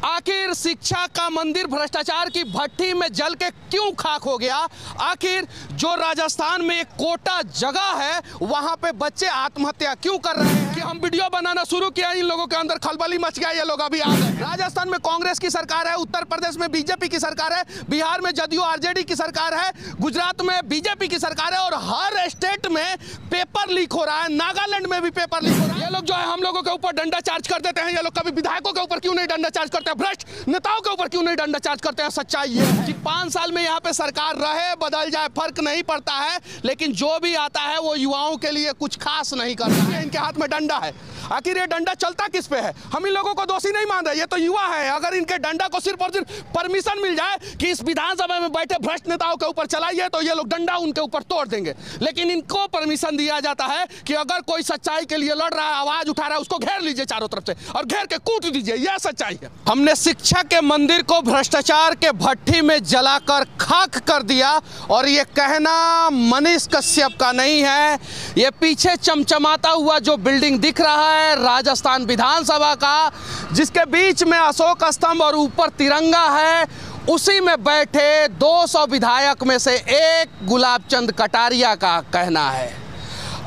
आखिर शिक्षा का मंदिर भ्रष्टाचार की भट्टी में जल के क्यों खाक हो गया? आखिर जो राजस्थान में एक कोटा जगह है वहां पे बच्चे आत्महत्या क्यों कर रहे हैं? कि हम वीडियो बनाना शुरू किया, इन लोगों के अंदर खलबली मच गया, ये लोग अभी आ गए। राजस्थान में कांग्रेस की सरकार है, उत्तर प्रदेश में बीजेपी की सरकार है, बिहार में जदयू आरजेडी की सरकार है, गुजरात में बीजेपी की सरकार है और हर स्टेट में पेपर लीक हो रहा है। नागालैंड में भी पेपर लीक हो रहा है। ये लोग जो है हम लोगों के ऊपर डंडा चार्ज कर देते हैं। ये लोग कभी विधायकों के ऊपर क्यों नहीं डंडा चार्ज करते हैं? भ्रष्ट नेताओं के ऊपर क्यों नहीं डंडा चार्ज करते हैं? सच्चाई ये है कि 5 साल में यहाँ पे सरकार रहे बदल जाए फर्क नहीं पड़ता है, लेकिन जो भी आता है वो युवाओं के लिए कुछ खास नहीं करता है। इनके हाथ में डंडा है। आखिर ये डंडा चलता किस पे है? हम इन लोगों को दोषी नहीं मान रहे, ये तो युवा है। अगर इनके डंडा को सिर्फ और सिर्फ परमिशन मिल जाए कि इस विधानसभा में बैठे भ्रष्ट नेताओं के ऊपर चलाइए तो ये लोग डंडा उनके ऊपर तोड़ देंगे। लेकिन इनको परमिशन दिया जाता है कि अगर कोई सच्चाई के लिए लड़ रहा है, आवाज उठा रहा है, उसको घेर लीजिए चारों तरफ से और घेर के कूट दीजिए। यह सच्चाई है। हमने शिक्षा के मंदिर को भ्रष्टाचार के भट्टी में जलाकर खाक कर दिया और ये कहना मनीष कश्यप का नहीं है। ये पीछे चमचमाता हुआ जो बिल्डिंग दिख रहा है राजस्थान विधानसभा का, जिसके बीच में अशोक स्तंभ और ऊपर तिरंगा है, उसी में बैठे 200 विधायक में से एक गुलाबचंद कटारिया का कहना है।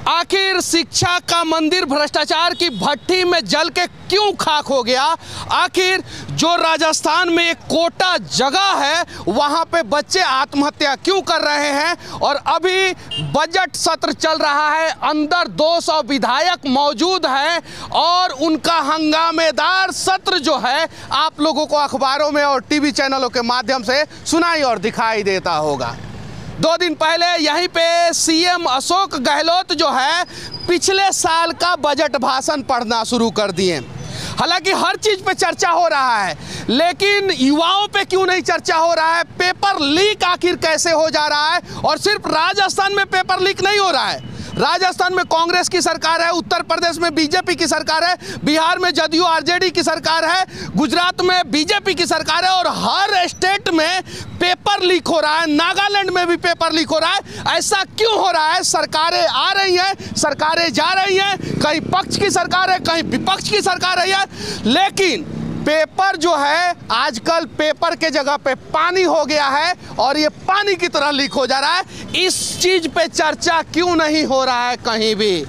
आखिर शिक्षा का मंदिर भ्रष्टाचार की भट्टी में जल के क्यों खाक हो गया? आखिर जो राजस्थान में एक कोटा जगह है वहां पे बच्चे आत्महत्या क्यों कर रहे हैं? और अभी बजट सत्र चल रहा है, अंदर 200 विधायक मौजूद हैं और उनका हंगामेदार सत्र जो है आप लोगों को अखबारों में और टीवी चैनलों के माध्यम से सुनाई और दिखाई देता होगा। 2 दिन पहले यहीं पे सीएम अशोक गहलोत जो है पिछले साल का बजट भाषण पढ़ना शुरू कर दिए। हालांकि हर चीज पे चर्चा हो रहा है, लेकिन युवाओं पे क्यों नहीं चर्चा हो रहा है? पेपर लीक आखिर कैसे हो जा रहा है? और सिर्फ राजस्थान में पेपर लीक नहीं हो रहा है, राजस्थान में कांग्रेस की सरकार है, उत्तर प्रदेश में बीजेपी की सरकार है, बिहार में जदयू आरजेडी की सरकार है, गुजरात में बीजेपी की सरकार है और हर स्टेट में पेपर लीक हो रहा है। नागालैंड में भी पेपर लीक हो रहा है। ऐसा क्यों हो रहा है? सरकारें आ रही हैं, सरकारें जा रही हैं, कहीं पक्ष की सरकार है, कहीं विपक्ष की सरकार है, लेकिन पेपर जो है आजकल पेपर के जगह पे पानी हो गया है और ये पानी की तरह लीक हो जा रहा है। इस चीज पे चर्चा क्यों नहीं हो रहा है कहीं भी?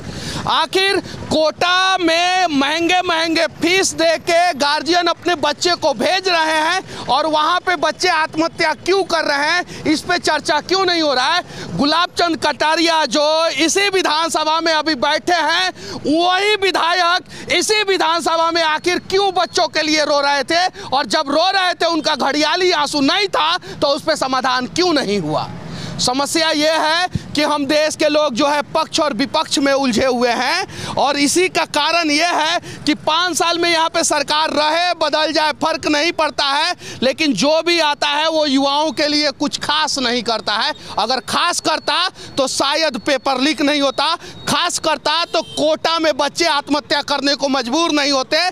आखिर कोटा में महंगे महंगे फीस दे के गार्जियन अपने बच्चे को भेज रहे हैं और वहाँ पे बच्चे आत्महत्या क्यों कर रहे हैं? इस पे चर्चा क्यों नहीं हो रहा है? गुलाबचंद कटारिया जो इसी विधानसभा में अभी बैठे हैं, वही विधायक इसी विधानसभा में आखिर क्यों बच्चों के लिए रो रहे थे? और जब रो रहे थे उनका घड़ियाली आंसू नहीं था तो उस पर समाधान क्यों नहीं हुआ? समस्या ये है कि हम देश के लोग जो है पक्ष और विपक्ष में उलझे हुए हैं और इसी का कारण ये है कि 5 साल में यहाँ पे सरकार रहे बदल जाए फर्क नहीं पड़ता है, लेकिन जो भी आता है वो युवाओं के लिए कुछ खास नहीं करता है। अगर खास करता तो शायद पेपर लीक नहीं होता, खास करता तो कोटा में बच्चे आत्महत्या करने को मजबूर नहीं होते।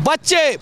बच्चे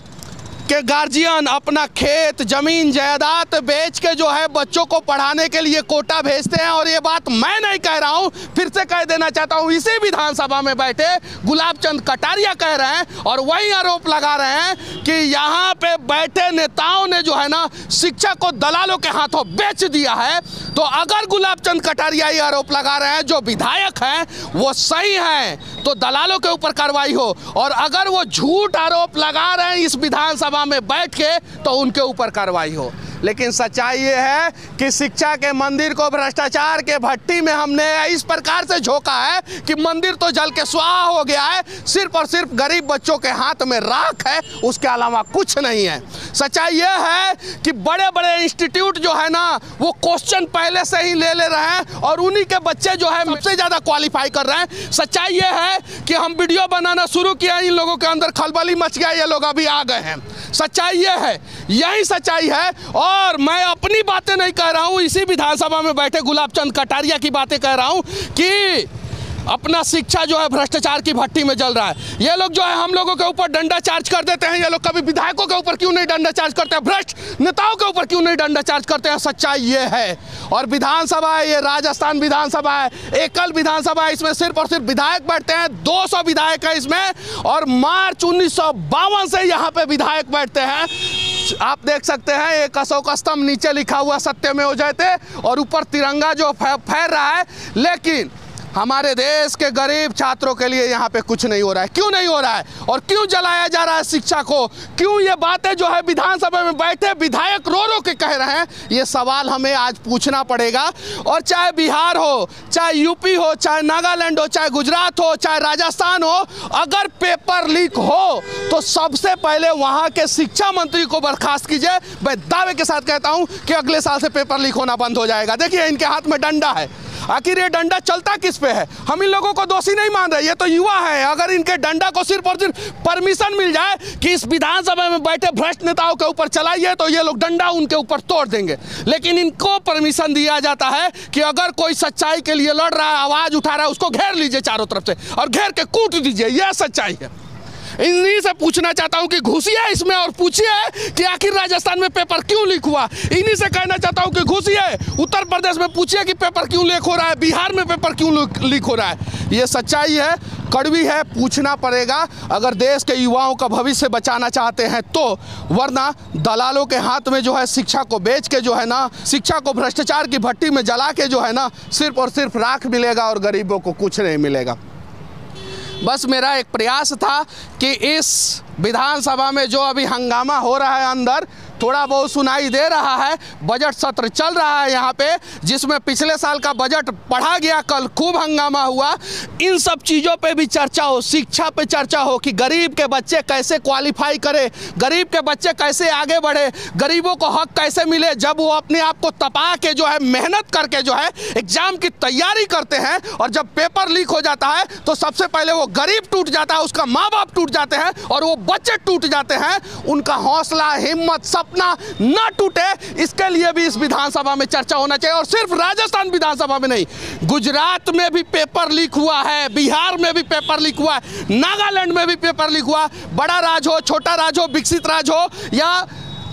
के गार्जियन अपना खेत जमीन जायदाद बेच के जो है बच्चों को पढ़ाने के लिए कोटा भेजते हैं। और ये बात मैं नहीं कह रहा हूँ, फिर से कह देना चाहता हूँ, इसी विधानसभा में बैठे गुलाबचंद कटारिया कह रहे हैं और वही आरोप लगा रहे हैं कि यहाँ पे बैठे नेताओं ने जो है ना शिक्षा को दलालों के हाथों बेच दिया है। तो अगर गुलाबचंद कटारिया ये आरोप लगा रहे हैं, जो विधायक हैं वो सही हैं, तो दलालों के ऊपर कार्रवाई हो, और अगर वो झूठ आरोप लगा रहे हैं इस विधानसभा में बैठ के तो उनके ऊपर कार्रवाई हो। लेकिन सच्चाई ये है कि शिक्षा के मंदिर को भ्रष्टाचार के भट्टी में हमने इस प्रकार से झोंका है कि मंदिर तो जल के स्वाहा हो गया है, सिर्फ और सिर्फ गरीब बच्चों के हाथ में राख है, उसके अलावा कुछ नहीं है। सच्चाई ये है कि बड़े बड़े इंस्टीट्यूट जो है ना वो क्वेश्चन पहले से ही ले रहे हैं और उन्हीं के बच्चे जो है सबसे ज़्यादा क्वालिफाई कर रहे हैं। सच्चाई ये है कि हम वीडियो बनाना शुरू किया, इन लोगों के अंदर खलबली मच गया, ये लोग अभी आ गए हैं। सच्चाई ये है, यही सच्चाई है। और मैं अपनी बातें नहीं कह रहा हूं, इसी विधानसभा में बैठे गुलाबचंद कटारिया की बातें कह रहा हूं कि अपना शिक्षा जो है भ्रष्टाचार की भट्टी में जल रहा है। ये लोग जो है हम लोगों के ऊपर डंडा चार्ज कर देते हैं। ये लोग कभी विधायकों के ऊपर क्यों नहीं डंडा चार्ज करते हैं? भ्रष्ट नेताओं के ऊपर क्यों नहीं डंडा चार्ज करते हैं? सच्चाई ये है। और विधानसभा है, ये राजस्थान विधानसभा है, एकल विधानसभा है, इसमें सिर्फ और सिर्फ विधायक बैठते हैं, 200 विधायक है इसमें। और मार्च 1952 से यहाँ पे विधायक बैठते हैं। आप देख सकते हैं एक अशोक स्तंभ, नीचे लिखा हुआ सत्यमेव जयते और ऊपर तिरंगा जो फहर रहा है। लेकिन हमारे देश के गरीब छात्रों के लिए यहाँ पे कुछ नहीं हो रहा है। क्यों नहीं हो रहा है और क्यों जलाया जा रहा है शिक्षा को? क्यों ये बातें जो है विधानसभा में बैठे विधायक रो रो के कह रहे हैं? ये सवाल हमें आज पूछना पड़ेगा। और चाहे बिहार हो, चाहे यूपी हो, चाहे नागालैंड हो, चाहे गुजरात हो, चाहे राजस्थान हो, अगर पेपर लीक हो तो सबसे पहले वहाँ के शिक्षा मंत्री को बर्खास्त कीजिए। मैं दावे के साथ कहता हूँ कि अगले साल से पेपर लीक होना बंद हो जाएगा। देखिए इनके हाथ में डंडा है, आखिर ये डंडा चलता किस पे है? हम इन लोगों को दोषी नहीं मान रहे, ये तो युवा है। अगर इनके डंडा को सिर्फ और सिर्फ परमिशन मिल जाए कि इस विधानसभा में बैठे भ्रष्ट नेताओं के ऊपर चलाइए तो ये लोग डंडा उनके ऊपर तोड़ देंगे। लेकिन इनको परमिशन दिया जाता है कि अगर कोई सच्चाई के लिए लड़ रहा है, आवाज उठा रहा है, उसको घेर लीजिए चारों तरफ से और घेर के कूट दीजिए। यह सच्चाई है। इन्हीं से पूछना चाहता हूं कि घुसिए इसमें और पूछिए कि आखिर राजस्थान में पेपर क्यों लीक हुआ। इन्हीं से कहना चाहता हूं कि घुसिए उत्तर प्रदेश में, पूछिए कि पेपर क्यों लीक हो रहा है, बिहार में पेपर क्यों लीक हो रहा है। ये सच्चाई है, कड़वी है, पूछना पड़ेगा अगर देश के युवाओं का भविष्य बचाना चाहते हैं तो। वरना दलालों के हाथ में जो है शिक्षा को बेच के जो है ना, शिक्षा को भ्रष्टाचार की भट्टी में जला के जो है ना, सिर्फ और सिर्फ राख मिलेगा और गरीबों को कुछ नहीं मिलेगा। बस मेरा एक प्रयास था कि इस विधानसभा में जो अभी हंगामा हो रहा है, अंदर थोड़ा बहुत सुनाई दे रहा है, बजट सत्र चल रहा है यहाँ पे, जिसमें पिछले साल का बजट पढ़ा गया, कल खूब हंगामा हुआ। इन सब चीज़ों पे भी चर्चा हो, शिक्षा पे चर्चा हो कि गरीब के बच्चे कैसे क्वालिफाई करे, गरीब के बच्चे कैसे आगे बढ़े, गरीबों को हक कैसे मिले। जब वो अपने आप को तपा के जो है, मेहनत करके जो है एग्जाम की तैयारी करते हैं और जब पेपर लीक हो जाता है तो सबसे पहले वो गरीब टूट जाता है, उसका माँ बाप टूट जाते हैं और वो बच्चे टूट जाते हैं। उनका हौसला, हिम्मत, सपना ना टूटे, इसके लिए भी इस विधानसभा में चर्चा होना चाहिए। और सिर्फ राजस्थान विधानसभा में नहीं, गुजरात में भी पेपर लीक हुआ है, बिहार में भी पेपर लीक हुआ है, नागालैंड में भी पेपर लीक हुआ। बड़ा राज हो, छोटा राज हो, विकसित राज हो या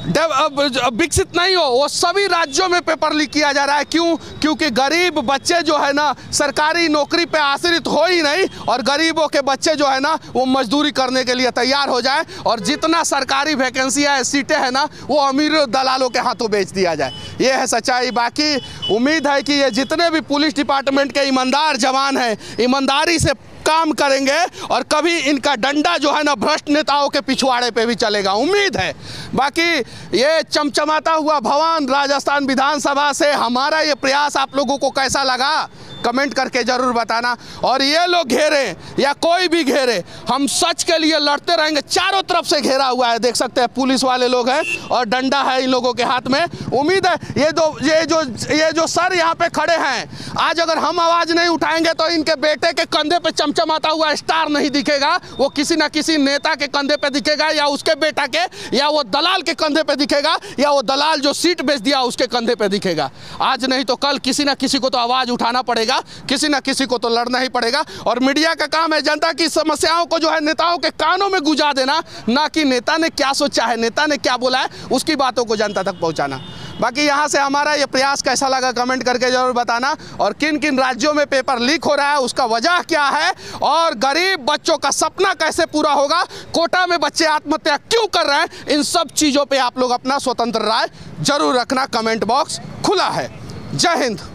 विकसित नहीं हो, वो सभी राज्यों में पेपर लीक किया जा रहा है। क्यों? क्योंकि गरीब बच्चे जो है ना सरकारी नौकरी पे आश्रित हो ही नहीं और गरीबों के बच्चे जो है ना वो मजदूरी करने के लिए तैयार हो जाए और जितना सरकारी वैकेंसियाँ सीटें हैं ना वो अमीर दलालों के हाथों बेच दिया जाए। ये है सच्चाई। बाकी उम्मीद है कि ये जितने भी पुलिस डिपार्टमेंट के ईमानदार जवान हैं, ईमानदारी से काम करेंगे और कभी इनका डंडा जो है ना भ्रष्ट नेताओं के पिछवाड़े पे भी चलेगा, उम्मीद है। बाकी ये चमचमाता हुआ भवन राजस्थान विधानसभा से हमारा ये प्रयास आप लोगों को कैसा लगा कमेंट करके ज़रूर बताना। और ये लोग घेरे या कोई भी घेरे, हम सच के लिए लड़ते रहेंगे। चारों तरफ से घेरा हुआ है, देख सकते हैं पुलिस वाले लोग हैं और डंडा है इन लोगों के हाथ में। उम्मीद है ये जो सर यहाँ पे खड़े हैं, आज अगर हम आवाज़ नहीं उठाएंगे तो इनके बेटे के कंधे पे चमचमाता हुआ स्टार नहीं दिखेगा, वो किसी ना किसी नेता के कंधे पे दिखेगा या उसके बेटा के, या वो दलाल के कंधे पे दिखेगा, या वो दलाल जो सीट बेच दिया उसके कंधे पे दिखेगा। आज नहीं तो कल किसी ना किसी को तो आवाज़ उठाना पड़ेगा, किसी ना किसी को तो लड़ना ही पड़ेगा। और मीडिया का काम है जनता की समस्याओं को जो है नेताओं के कानों में गुंजा देना, ना कि नेता ने क्या सोचा है, नेता ने क्या बोला है, उसकी बातों को जनता तक पहुंचाना। बाकी यहाँ से हमारा ये प्रयास कैसा लगा कमेंट करके जरूर बताना। और किन किन राज्यों में पेपर लीक हो रहा है, उसका वजह क्या है, और गरीब बच्चों का सपना कैसे पूरा होगा, कोटा में बच्चे आत्महत्या क्यों कर रहे हैं, इन सब चीज़ों पर आप लोग अपना स्वतंत्र राय जरूर रखना। कमेंट बॉक्स खुला है। जय हिंद।